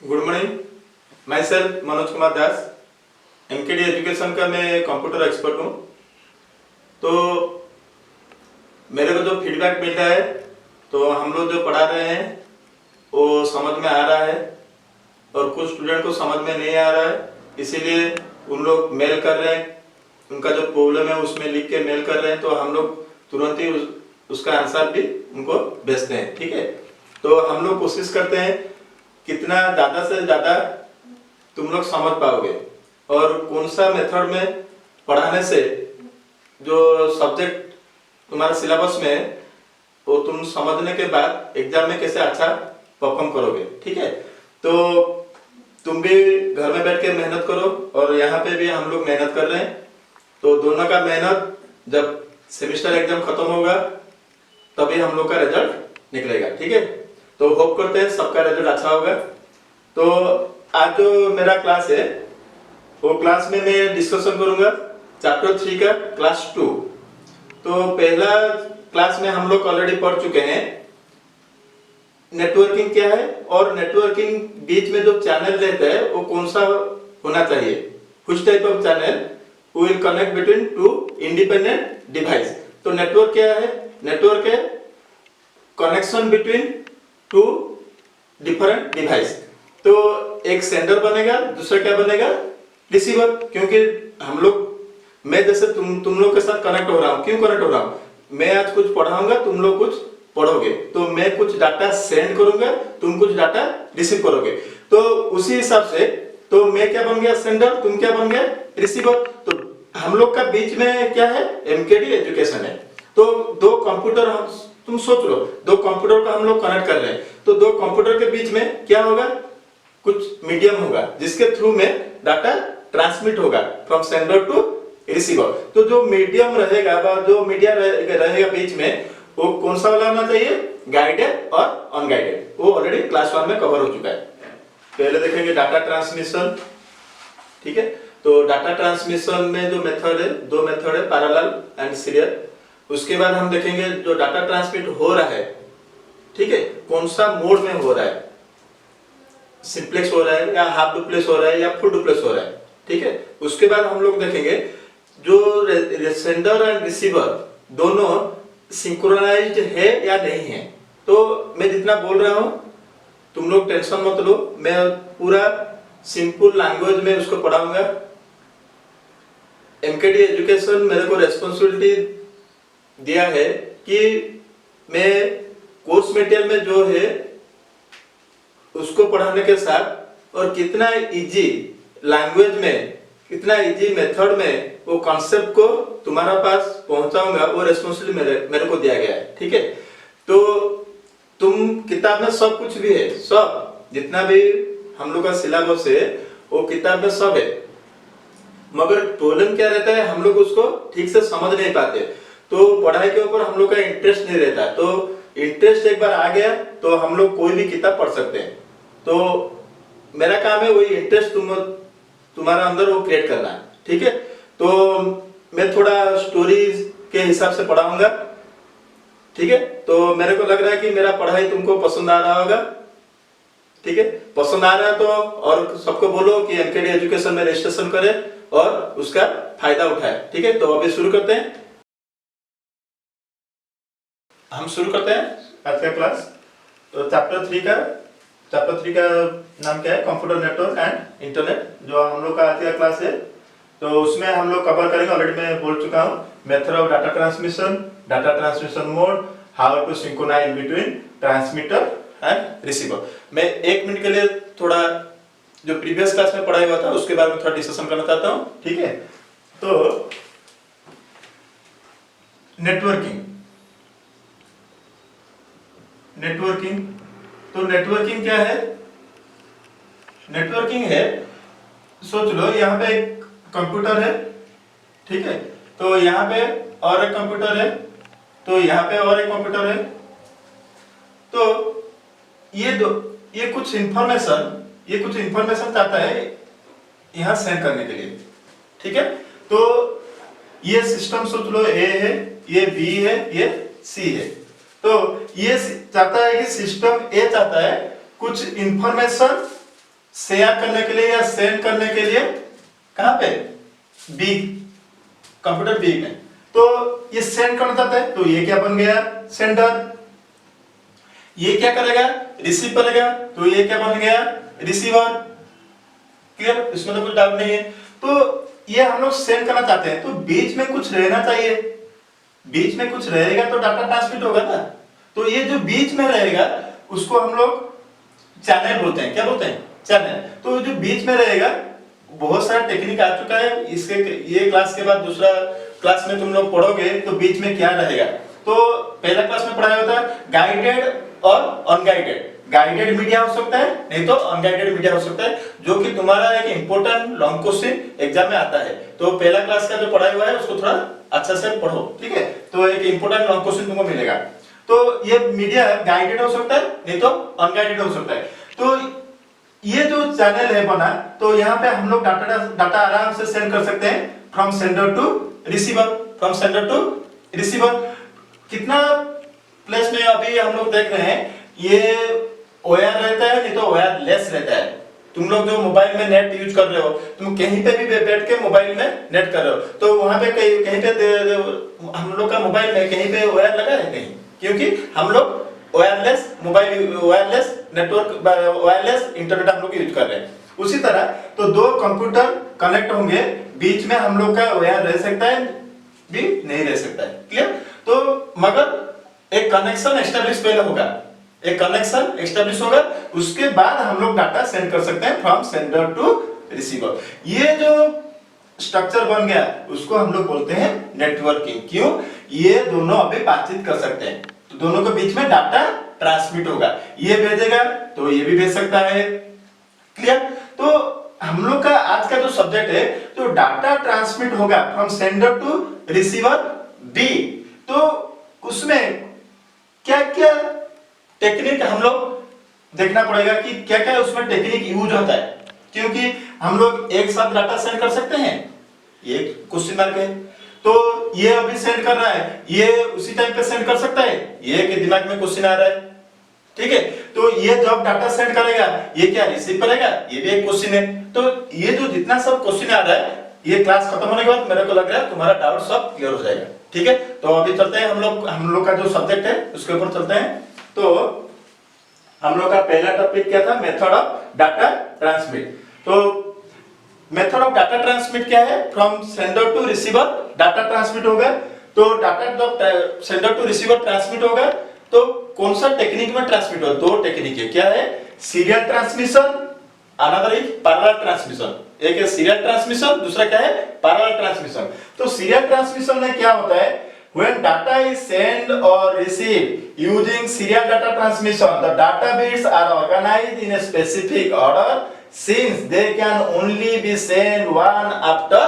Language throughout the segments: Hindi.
Good morning. My self Manoj Kumar Das, MKD education का मैं कंप्यूटर एक्सपर्ट हूँ। तो मेरे को जो फीडबैक मिल रहा है, तो हम लोग जो पढ़ा रहे हैं वो समझ में आ रहा है और कुछ स्टूडेंट को समझ में नहीं आ रहा है, इसीलिए उन लोग मेल कर रहे हैं। उनका जो प्रॉब्लम है उसमें लिख के मेल कर रहे हैं, तो हम लोग तुरंत ही उसका आंसर भी उनको भेजते हैं। ठीक है, तो हम लोग कोशिश करते हैं कितना ज़्यादा से ज़्यादा तुम लोग समझ पाओगे और कौन सा मेथड में पढ़ाने से जो सब्जेक्ट तुम्हारे सिलेबस में है वो तुम समझने के बाद एग्जाम में कैसे अच्छा परफॉर्म करोगे। ठीक है, तो तुम भी घर में बैठ के मेहनत करो और यहाँ पे भी हम लोग मेहनत कर रहे हैं। तो दोनों का मेहनत जब सेमेस्टर एग्जाम खत्म होगा तभी हम लोग का रिजल्ट निकलेगा। ठीक है, तो होप करते हैं सबका रिजल्ट अच्छा होगा। तो आज जो मेरा क्लास है वो क्लास में मैं डिस्कशन करूंगा चैप्टर 3 का क्लास 2। तो पहला क्लास में हम लोग ऑलरेडी पढ़ चुके हैं नेटवर्किंग क्या है और नेटवर्किंग बीच में जो चैनल रहता है वो कौन सा होना चाहिए, which type of channel will connect between two independent device। तो नेटवर्क क्या है? नेटवर्क है connection between two different device. तो एक सेंडर बनेगा, दूसरा क्या बनेगा? रिसीवर। क्योंकि हम लोग, मैं जैसे तुम लोग के साथ कनेक्ट हो रहा हूँ। क्यों कनेक्ट हो रहा हूँ? मैं आज कुछ पढ़ाऊंगा, तुम लोग कुछ पढ़ोगे, तो मैं कुछ डाटा सेंड करूंगा, तुम कुछ डाटा रिसीव करोगे। तो उसी हिसाब से तो मैं क्या बन गया? सेंडर, तुम क्या बन गया? रिसीवर। तो हम लोग का बीच में क्या है? एमकेडी एजुकेशन है। तो दो कंप्यूटर, हम तुम सोच लो, दो कंप्यूटर का हम लोग कनेक्ट कर रहे हैं, तो दो कंप्यूटर के बीच में क्या होगा? कुछ मीडियम होगा जिसके थ्रू में डाटा ट्रांसमिट होगा फ्रॉम सेंडर टू रिसीवर। तो जो मीडियम रहेगा, जो मीडिया रहेगा बीच में, वो कौन सा वाला होना चाहिए? गाइडेड और अनगाइडेड। वो ऑलरेडी क्लास 1 में कवर हो चुका है। पहले देखेंगे डाटा ट्रांसमिशन। ठीक है, तो डाटा ट्रांसमिशन में जो मेथड है, दो मेथड है, पैरेलल एंड सीरियल। उसके बाद हम देखेंगे जो डाटा ट्रांसमिट हो रहा है, ठीक है, कौन सा मोड में हो रहा है, सिंप्लेक्स हो रहा है या हाफ डुप्लेक्स हो रहा है या फुल डुप्लेक्स हो रहा है। ठीक है, उसके बाद हम लोग देखेंगे जो सेंडर एंड रिसीवर दोनों सिंक्रोनाइज्ड है या नहीं है। तो मैं जितना बोल रहा हूं तुम लोग टेंशन मत लो, मैं पूरा सिंपल लैंग्वेज में उसको पढ़ाऊंगा। एमकेडी एजुकेशन मेरे को रेस्पॉन्सिबिलिटी दिया है कि मैं कोर्स मटेरियल में जो है उसको पढ़ाने के साथ और कितना इजी लैंग्वेज में, कितना इजी मेथड में वो कॉन्सेप्ट को तुम्हारा पास पहुंचाऊंगा, वो रेस्पॉन्सिबिलिटी मेरे को दिया गया है। ठीक है, तो तुम किताब में सब कुछ भी है, सब जितना भी हम लोग का सिलेबस है वो किताब में सब है, मगर प्रॉब्लम क्या रहता है? हम लोग उसको ठीक से समझ नहीं पाते, तो पढ़ाई के ऊपर हम लोग का इंटरेस्ट नहीं रहता। तो इंटरेस्ट एक बार आ गया तो हम लोग कोई भी किताब पढ़ सकते हैं। तो मेरा काम है वही इंटरेस्ट तुम्हारा अंदर वो क्रिएट करना है। ठीक है, तो मैं थोड़ा स्टोरीज के हिसाब से पढ़ाऊंगा। ठीक है, तो मेरे को लग रहा है कि मेरा पढ़ाई तुमको पसंद आ रहा होगा। ठीक है, पसंद आ रहा है तो और सबको बोलो कि एमकेडी एजुकेशन में रजिस्ट्रेशन करें और उसका फायदा उठाए। ठीक है, तो अभी शुरू करते हैं। हम शुरू करते हैं आज का क्लास। तो चैप्टर 3 का नाम क्या है? कंप्यूटर नेटवर्क एंड इंटरनेट, जो हम लोग का आज का क्लास है। तो उसमें हम लोग कवर करेंगे, ऑलरेडी मैं बोल चुका हूँ, method of data transmission mode, how to synchronise between transmitter and receiver. मैं 1 मिनट के लिए थोड़ा जो प्रीवियस क्लास में पढ़ाया हुआ था उसके बारे में थोड़ा डिस्कशन करना चाहता हूँ। ठीक है, तो तो नेटवर्किंग क्या है? नेटवर्किंग है, सोच लो यहाँ पे एक कंप्यूटर है, ठीक है, तो यहाँ पे और एक कंप्यूटर है, तो यहाँ पे और एक कंप्यूटर है। तो ये कुछ इंफॉर्मेशन चाहता है यहाँ सेंड करने के लिए। ठीक है, तो ये सिस्टम सोच लो ए है, ये बी है, ये सी है। तो ये चाहता है कि सिस्टम ए चाहता है कुछ इंफॉर्मेशन शेयर करने के लिए या सेंड करने के लिए कहां पे, बी, कंप्यूटर बी में। तो ये सेंड करना चाहता है तो ये क्या बन गया, सेंडर। ये क्या करेगा, रिसीव करेगा, तो ये क्या बन गया, रिसीवर। क्लियर, इसमें तो कुछ डाउट नहीं है। तो ये हम लोग सेंड करना चाहते हैं तो बीच में कुछ रहना चाहिए, बीच में कुछ रहेगा तो डाटा ट्रांसमिट होगा ना। तो ये जो बीच में रहेगा उसको हम लोग चैनल बोलते हैं। क्या बोलते हैं, चैनल। तो जो बीच में रहेगा, बहुत सारा टेक्निक आ चुका है इसके, ये क्लास के बाद दूसरा क्लास में तुम लोग पढ़ोगे तो बीच में क्या रहेगा। तो पहला क्लास में पढ़ाया होता है गाइडेड और अनगाइडेड। गाइडेड मीडिया हो सकता है, नहीं तो अनगाइडेड मीडिया हो सकता है, जो कि तुम्हारा एक इंपॉर्टेंट लॉन्ग क्वेश्चन एग्जाम में आता है। तो पहला क्लास का जो पढ़ाया हुआ है उसको थोड़ा अच्छा से पढ़ो, ठीक है। तो एक इंपॉर्टेंट लॉन्ग क्वेश्चन तुमको मिलेगा। तो ये मीडिया गाइडेड हो सकता है, नहीं तो अनगाइडेड हो सकता है। तो ये जो चैनल है बना, तो यहाँ पे हम लोग डाटा आराम से सेंड कर सकते हैं from sender to receiver, from sender to receiver. कितना प्लेस में अभी हम लोग देख रहे हैं, ये वायर रहता है, नहीं तो वायरलेस रहता है। तुम लोग जो मोबाइल में नेट यूज कर रहे हो, तुम कहीं पे भी बैठ के मोबाइल में नेट कर रहे हो, तो वहां पे कहीं पे हम लोग का मोबाइल में कहीं पे वायर लगा है कहीं, क्योंकि हम लोग wireless mobile, wireless network, wireless internet हम लोग यूज कर रहे हैं। उसी तरह तो दो कंप्यूटर कनेक्ट होंगे, बीच में हम लोग का वायर रह सकता है, भी नहीं रह सकता है। क्लियर। तो मगर एक कनेक्शन एस्टेब्लिश पहले होगा, एक कनेक्शन एस्टेब्लिश होगा, उसके बाद हम लोग डाटा सेंड कर सकते हैं फ्रॉम सेंडर टू रिसीवर। ये जो स्ट्रक्चर बन गया उसको हम लोग बोलते हैं नेटवर्किंग। क्यों, ये दोनों अभी बातचीत कर सकते हैं, तो दोनों के बीच में डाटा ट्रांसमिट होगा। ये भेजेगा तो ये भी भेज सकता है। क्लियर। तो हम लोग का आज का जो सब्जेक्ट है, तो डाटा ट्रांसमिट होगा from sender to receiver B. तो उसमें क्या क्या टेक्निक हम लोग देखना पड़ेगा कि क्या क्या उसमें टेक्निक यूज होता है, क्योंकि हम लोग एक साथ डाटा सेंड कर सकते हैं, ये क्वेश्चन मार्क है। तो ये अभी सेंड कर रहा है, ये उसी टाइम पे सेंड कर सकता है, ये के दिमाग में क्वेश्चन आ रहा है, ठीक है। तो ये जब डाटा सेंड करेगा, ये क्या रिसीव करेगा, ये भी एक क्वेश्चन है। तो ये जो जितना सब क्वेश्चन आ रहा है, ये क्लास खत्म होने के बाद मेरे को लग रहा है तुम्हारा डाउट सब क्लियर हो जाएगा, ठीक है। तो अभी चलते हैं हम लोग का जो सब्जेक्ट है उसके ऊपर चलते हैं। तो हम लोग का पहला टॉपिक क्या था, मेथड ऑफ डाटा ट्रांसमिट। तो मेथड ऑफ डाटा ट्रांसमिट क्या है, from sender to receiver data transmit होगा। तो डाटा जब सेंडर टू रिसीवर ट्रांसमिट होगा तो कौन सा टेक्निक में ट्रांसमिट होगा, दो टेक्निक है। क्या है, serial transmission, another is parallel transmission. एक है सीरियल ट्रांसमिशन, दूसरा क्या है, पैरेलल ट्रांसमिशन। तो सीरियल ट्रांसमिशन में क्या होता है, when data is sent or received using serial data transmission, the data bits are organized in a specific order since they can only be sent one after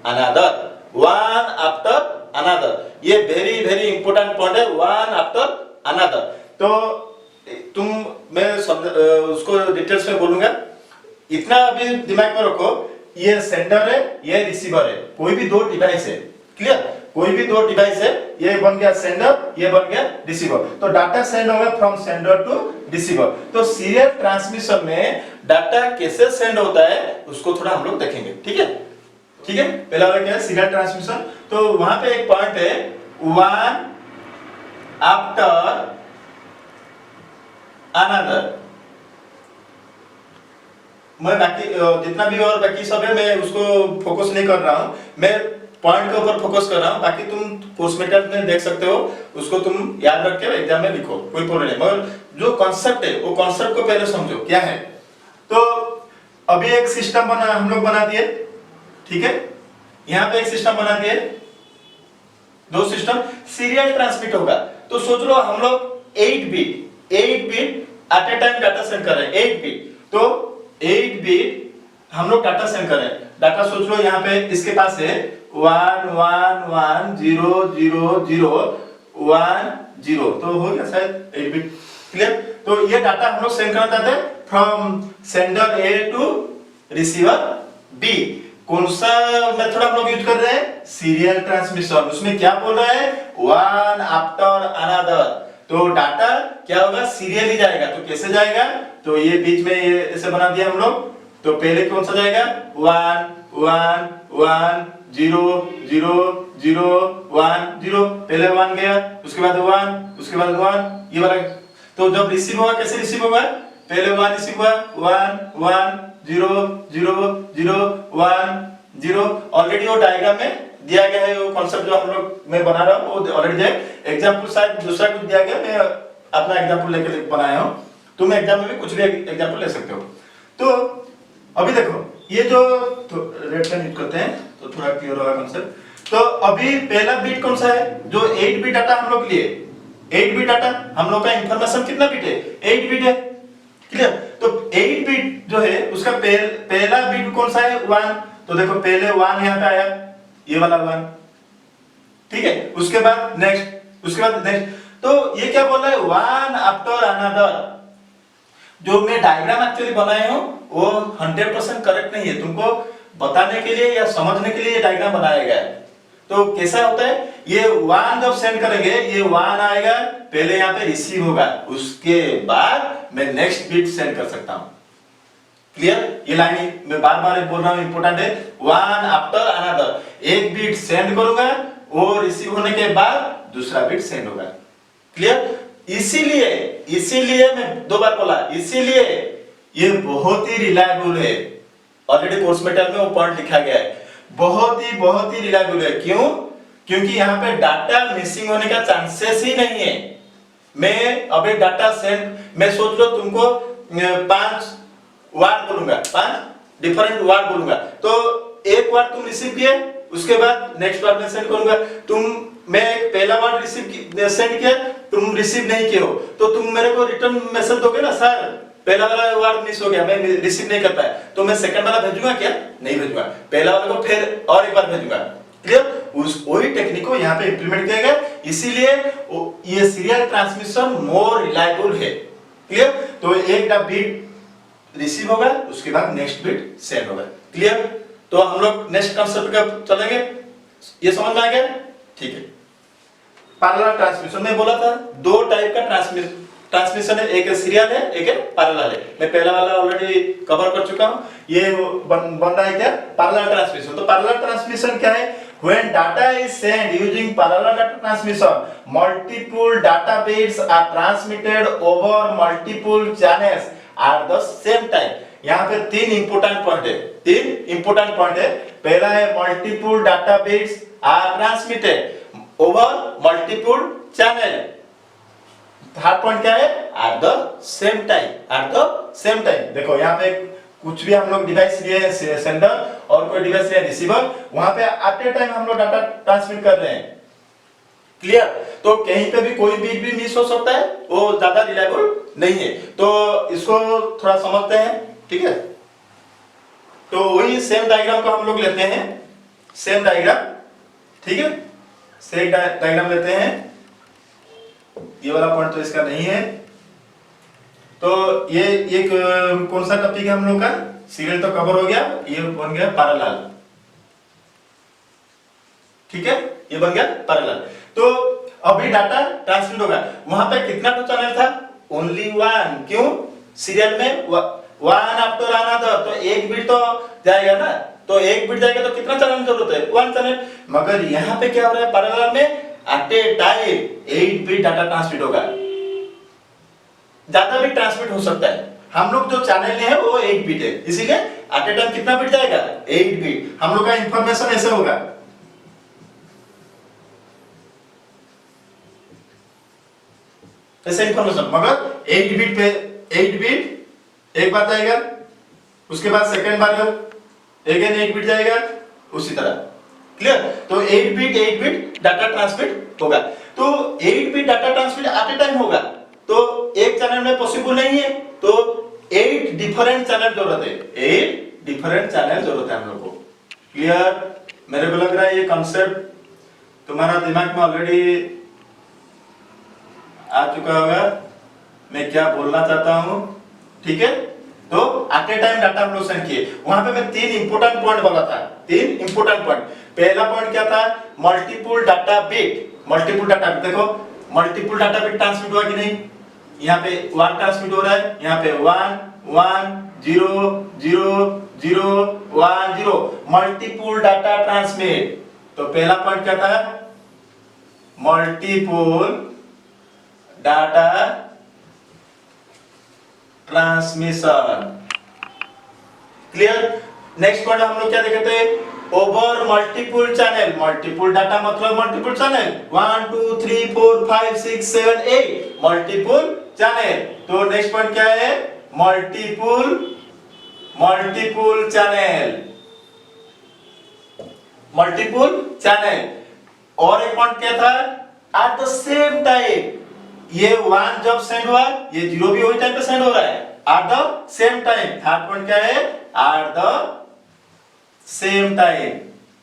another, one after another। ये very important point है, one after another। तो मैं उसको डिटेल्स में बोलूंगा, इतना अभी दिमाग में रखो, ये सेंडर है, ये रिसीवर है, कोई भी दो डिवाइस है। क्लियर, कोई भी दो डिवाइस है, ये बन गया सेंडर, ये बन गया रिसीवर। तो डाटा सेंड होगा फ्रॉम सेंडर टू रिसीवर। तो सीरियल ट्रांसमिशन में डाटा कैसे सेंड होता है उसको थोड़ा हम लोग देखेंगे, ठीक है। ठीक है, पहला वाला क्या है, सीरियल ट्रांसमिशन। तो वहां पे एक पॉइंट है, वन आफ्टर अनदर। मैं बाकी जितना भी और बाकी सब है मैं उसको फोकस नहीं कर रहा हूं, मैं पॉइंट के ऊपर फोकस कर रहा हूं। बाकी तुम कोर्स मेटेरियल में देख सकते हो, उसको तुम याद रख के एग्जाम में लिखो, कोई प्रॉब्लम नहीं। मगर जो कॉन्सेप्ट है वो कॉन्सेप्ट को पहले समझो क्या है। तो अभी एक सिस्टम हम लोग बना दिए, ठीक है। यहाँ पे एक सिस्टम बना दिए, दो सिस्टम सीरियल ट्रांसमिट होगा। तो सोच लो हम लोग 8 bit at a time data send कर रहे हैं, 8 बिट। तो 8 बिट हम लोग डाटा सेंड कर रहे हैं। डाटा सोच लो यहाँ पे इसके पास है 1 1 1 0 0 0 1 0। तो हो गया शायद 8 बिट। क्लियर। तो ये डाटा हम लोग सेंड करना चाहते हैं from sender A to receiver B. कौन सा मेथड हम लोग यूज कर रहे हैं, सीरियल ट्रांसमिशन। उसमें क्या बोल रहा है, वन आफ्टर अनदर। तो डाटा क्या होगा, सीरियली जाएगा। तो कैसे जाएगा, तो ये बीच में ये ऐसे बना दिया हम लोग, तो पहले कौन सा जाएगा 1 1 1 0 0 0 1 0, पहले 1 गया, उसके बाद 1, उसके बाद 1, ये वाला। तो जब रिसीव होगा कैसे रिसीव होगा, पहले 1 रिसीव हुआ 1 1 0 0 0 1 0। ऑलरेडी वो डायग्राम में दिया गया है, वो कॉन्सेप्ट जो हम लोग मैं बना रहा हूँ वो ऑलरेडी है। एग्जांपल शायद दूसरा कुछ दिया गया, मैं अपना एग्जांपल लेकर बनाया हूँ, तुम एग्जाम में भी कुछ भी एग्जांपल ले सकते हो। तो अभी देखो ये जो रेड पेन यूज करते हैं तो थोड़ा क्लियर होगा कॉन्सेप्ट। तो अभी पहला बिट कौन सा है, जो 8 बिट डाटा हम लोग लिए, 8 बिट डाटा हम लोग का इंफॉर्मेशन कितना बिट है, 8 बिट है, क्लियर। तो 8 बिट जो है उसका पहला बिट कौन सा है 1, तो देखो पहले 1 यहाँ पे आया, ये वाला 1, ठीक है। उसके बाद नेक्स्ट, उसके बाद नेक्स्ट। तो ये क्या बोल रहा है 1 आफ्टर अनदर। जो मैं डायग्राम एक्चुअली बनाया हूं वो 100% करेक्ट नहीं है, तुमको बताने के लिए या समझने के लिए ये डायग्राम बनाया गया है। तो कैसा होता है, ये 1 जब सेंड करेंगे ये 1 आएगा, पहले यहाँ पे रिसीव होगा, उसके बाद मैं नेक्स्ट बिट सेंड कर सकता हूं, क्लियर। ये लाइन मैं बार बार बोल रहा हूं, इंपॉर्टेंट है। 1 आफ्टर अनदर, एक बिट सेंड करूंगा, वो रिसीव होने के बाद दूसरा बिट सेंड होगा, क्लियर। इसीलिए मैं 2 बार बोला, इसीलिए ये बहुत ही रिलायबल है। ऑलरेडी कोर्स मटेरियल में वो पॉइंट लिखा गया है, बहुत ही रिलायबल है। क्यों, क्योंकि यहाँ पे डाटा मिसिंग होने का चांसेस ही नहीं है। मैं अभी डाटा सेंड, मैं सोच लो तुमको 5 वर्ड बोलूंगा, 5 डिफरेंट वर्ड बोलूंगा, तो एक वर्ड तुम रिसीव किए, उसके बाद नेक्स्ट वर्ड में सेंड करूंगा। मैं पहला वर्ड सेंड किया, तुम रिसीव नहीं किए हो, तो तुम मेरे को रिटर्न मैसेज दोगे ना, सर पहला वाला वर्ड मिस हो गया, मैं रिसीव नहीं कर पाया, तो मैं सेकंड वाला भेजूंगा क्या, नहीं भेजूंगा, पहला वाले को फिर और एक बार भेजूंगा, क्लियर। वही टेक्निक को यहाँ पे इंप्लीमेंट किया गया, इसीलिए ये सीरियल ट्रांसमिशन मोर रिलायबल है, क्लियर। तो एक बिट रिसीव होगा, उसके बाद नेक्स्ट बिट सेंड होगा, क्लियर। तो हम लोग नेक्स्ट कांसेप्ट का चलेंगे, ये समझ में आ गया, ठीक है। पैरेलल ट्रांसमिशन में बोला था 2 टाइप का ट्रांसमिशन है, एक सीरियल है, एक है पैरेलल है। मैं पहला वाला ऑलरेडी कवर कर चुका हूं, ये बन रहा है क्या, पैरेलल ट्रांसमिशन। तो पैरेलल ट्रांसमिशन क्या है, when data is sent using parallel data transmission, multiple data bits are transmitted over multiple channels at the same time। यहाँ पे 3 इंपोर्टेंट पॉइंट है, 3 इंपोर्टेंट पॉइंट है। पहला है multiple data bits are transmitted over multiple channel. Third point क्या है, at the same time, at the same time. देखो यहाँ पे कुछ भी हम लोग डिवाइस लिए हैं, सेंडर और कोई डिवाइस लिए रिसीवर, वहां पे एट ए टाइम हम लोग डाटा ट्रांसमिट कर रहे हैं, क्लियर। तो कहीं पे भी कोई बिट भी मिस हो सकता है, वो ज्यादा रिलायबल नहीं है। तो इसको थोड़ा समझते हैं, ठीक है। तो वही सेम डायग्राम को हम लोग लेते हैं, सेम डायग्राम, ठीक है। सेम डायग्राम लेते हैं, ये वाला पॉइंट तो इसका नहीं है। तो ये एक कौन सा टॉपिक है हम लोग का, सीरियल तो कवर हो गया, ये बन गया पैरेलल, ठीक है, ये बन गया पैरेलल। तो अभी डाटा ट्रांसमिट होगा, वहां पे कितना तो चैनल था, ओनली 1। क्यों, सीरियल में 1 आफ्टर अनदर, तो एक बिट तो जाएगा ना, तो एक बिट जाएगा तो कितना चैनल जरूरत है, 1 चैनल। मगर यहाँ पे क्या हो रहा है, पैरेलल में at a time 8 bit data transmit होगा, ज्यादा बिट ट्रांसमिट हो सकता है। हम लोग जो चैनल लिए हैं वो 8 बिट है, इसीलिए एट ए टाइम कितना बिट जाएगा, 8 बिट। हम लोग का इंफॉर्मेशन ऐसे होगा, ऐसे इंफॉर्मेशन, मगर 8 बिट पे 8 बिट एक बार जाएगा, उसके बाद सेकंड बार अगेन 8 बिट जाएगा, उसी तरह, क्लियर। तो 8 बिट डाटा ट्रांसमिट होगा। तो 8 bit data transmit at a time होगा, तो एक चैनल में पॉसिबल नहीं है, तो 8 डिफरेंट चैनल जरूरत है, 8 डिफरेंट चैनल जरूरत है हम लोग को, क्लियर। मेरे को लग रहा है ये कॉन्सेप्ट तुम्हारा दिमाग में ऑलरेडी आ चुका होगा, मैं क्या बोलना चाहता हूं, ठीक है। तो एट ए टाइम डाटा हम लोग सेंड किए, वहां पे मैं 3 इंपोर्टेंट पॉइंट बोला था, 3 इंपोर्टेंट पॉइंट। पहला पॉइंट क्या था, multiple data bit, multiple data, देखो मल्टीपल डाटा बिट ट्रांसमिट हुआ कि नहीं, यहाँ पे 1 ट्रांसमिट हो रहा है, यहाँ पे 1 1 0 0 0 1 0 मल्टीपल डाटा ट्रांसमिट। तो पहला पॉइंट क्या था, multiple data transmission. Clear. Next point हम लोग क्या देखे थे, over multiple channel. Multiple data मतलब मल्टीपल चैनल, 1 2 3 4 5 6 7 8 मल्टीपल चैनल। तो नेक्स्ट पॉइंट क्या है, मल्टीपल चैनल, मल्टीपल चैनल। और एक पॉइंट क्या था, एट द सेम टाइम। ये 1 जब सेंड हुआ, ये 0 भी वही टाइम पे सेंड हो रहा है, at the same time. Third point क्या है, एट द सेम टाइम।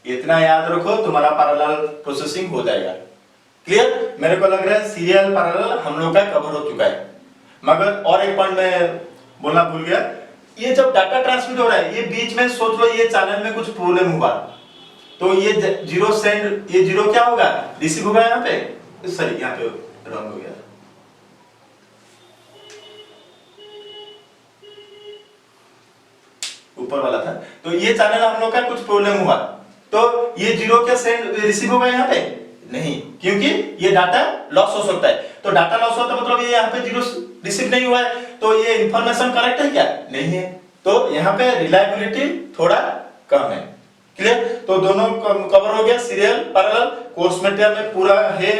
इतना याद रखो, तुम्हारा पैरेलल प्रोसेसिंग हो जाएगा। क्लियर। मेरे को लग रहा है सीरियल पैरेलल हम लोग का कवर हो चुका है, मगर और एक पॉइंट मैं बोलना भूल गया। ये जब डाटा ट्रांसमिट हो रहा है, ये बीच में सोच लो ये चैनल में कुछ प्रॉब्लम हुआ, तो ये 0 सेंड, ये 0 क्या होगा, रिसीव होगा। यहाँ पे सॉरी, यहाँ पे रॉन्ग हो गया, ऊपर वाला था। तो ये चैनल हम लोग का कुछ प्रॉब्लम हुआ, तो ये 0 क्या सेंड रिसीव होगा यहाँ पे नहीं, क्योंकि ये डाटा लॉस हो सकता है। तो डाटा लॉस होता है मतलब ये यहाँ पे 0 रिसीव नहीं हुआ है, तो ये इंफॉर्मेशन करेक्ट है क्या, नहीं है। तो यहाँ पे रिलायबिलिटी थोड़ा कम है। क्लियर। तो दोनों कवर हो गया, सीरियल पैरेलल। कोर्स मटेरियल में पूरा है।